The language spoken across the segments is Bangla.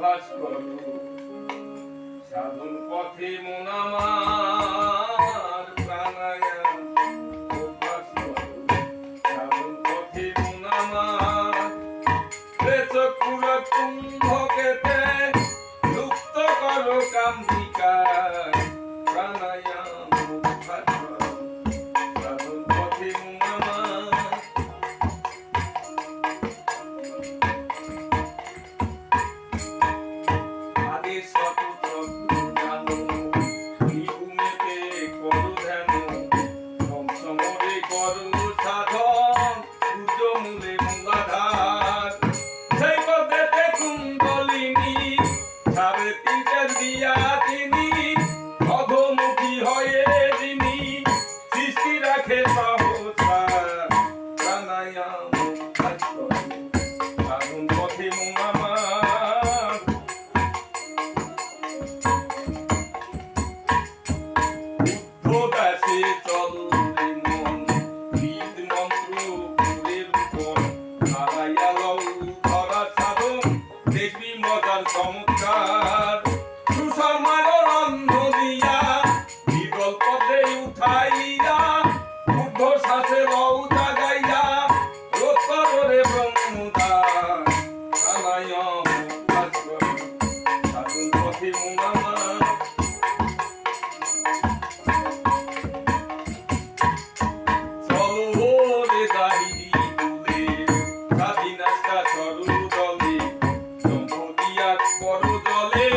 অভ্যাস করো সাধন পথে মন আমার প্রাণায়াম অভ্যাস করো সাধন পথে মন আমার চক্ষুর কুম্ভকেতে লুপ্ত করো কাম্বিকায় প্রাণায়াম অভ্যাস করো সাধন পথে মন আমার আগে শত জানো নিগুমেতে করো ধ্যান সমসমরে করো সাধন সূর্যমূলে মূলাধার সেই পথেতে কুণ্ডলিনী সাড়ে তিনটা দিয়া তিনি অধমুখী হয়ে যিনি সৃষ্টি রাখে সহসা প্রাণায়াম অভ্যাস করো সাধন পথে মন আমার উদ্ধদাসে চলো রে মন বীজ মন্ত্র পুরের উপর হারাইয়া লও ধরা সাধন দেখবি মজার চমৎকার সুষমার রন্ধ দিয়া বিগল পথে উঠাইয়া ঊর্ধ্ব শ্বাসে লও জাগাইয়া রোত্তরে ব্রহ্মদান প্রাণায়াম অভ্যাস করো সাধন পথে মন আমার চলো রে দাহিনী তুলে স্বাধীনাস্তা সরু দলে সম্পদিয়া করো জলে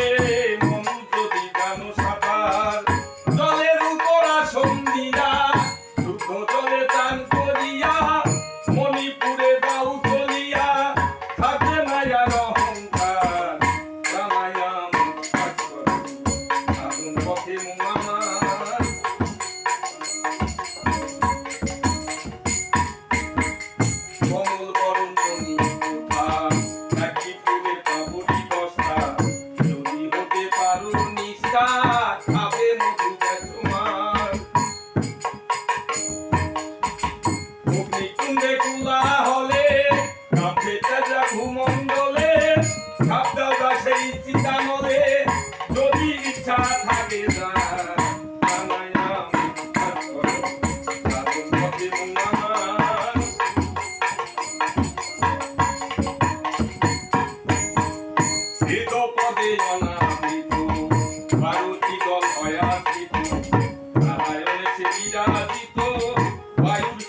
মন যদি জানো সাঁতার জলের উপর আসন দিয়া শুদ্ধ জলে চান করিয়া মণিপুরে দাও চলিয়া থাকে না আর অহংকার প্রাণায়াম অভ্যাস করো সাধন পথে মন আমার কমল বরণ মণি কোথা একটি ফুলের কাপড়ি বস্তা যদি হতে পারো নিষ্ঠা খাবে মধু তোমার অগ্নিকুণ্ডে কুলা হলে কাঁপে তেজা ভূমণ্ডলে ভাবদাওয়া সেই চিতানলে যদি ইচ্ছা থাকে না প্রাণায়াম অভ্যাস করো সাধন পথে মন আমার পদে অনাবৃত ভারতী দল ভয়াবৃত নারায়ণে সে বিরাজিত বায়ুর